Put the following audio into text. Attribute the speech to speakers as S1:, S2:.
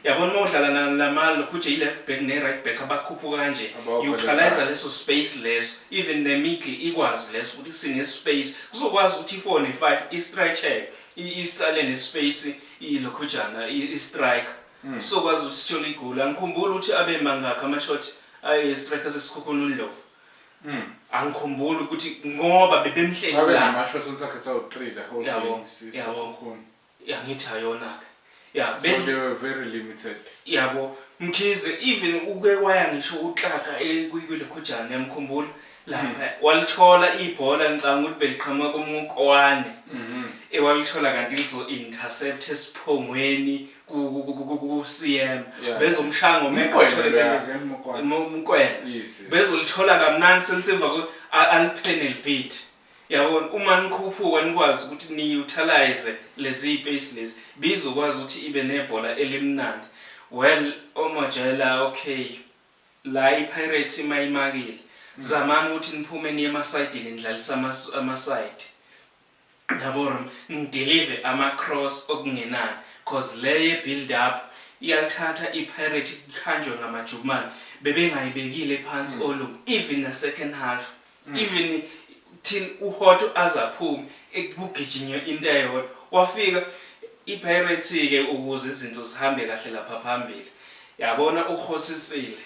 S1: yabona mawudlala lamalo kuje i-left back ne-right back abakhuphuka kanje utilize leso space leso even ne-middle ikwazi leso ukuthi sine-space kuzokwazi ukuthi i-4 ne-5 i-stretcher isale ne-space ilokhujana i-striker sokwazi ukuthi sithole igoli angikhumbula ukuthi abe mangakho ama-shot ayi-strikers esikhukhuna uNdlovu angikhumbula ukuthi ngoba bebemhleli la
S2: ama-shots ontsakhe sawu-3 the whole game sisikhukhuna
S1: ngithi ayona-ke
S2: so they were very limited.
S1: Yabo Mkhize even uke waya ngisho uXaka kwilokhujana yamkhumbula lapha walithola ibhola ngicanga ukuthi beliqhamuka komunkowane ewalithola kanti lizo intercept esiphongweni ku CM bezomshango umkwena bezolithola kamnandi selisemva ku alpenal beat yabona uma nikhuphuka nikwazi ukuthi ni utilize lezi space lezi bizokwazi ukuthi ibe nebhola elimnandi well omajela okay la iPirates imayimakile zamani ukuthi niphume niye ema-side nidlalisa ama-side yabona ngideliver ama-cross okungenani cause le build up iyalithatha iPirate ikhanjwe ngamajukumane bebengayibekile phansi olungu even na second half even till uHoto azaphume ekugijinywa into eyodwa wafika iPirates ke ukuze izinto zihambe kahle lapha phambili yabona uHotsisile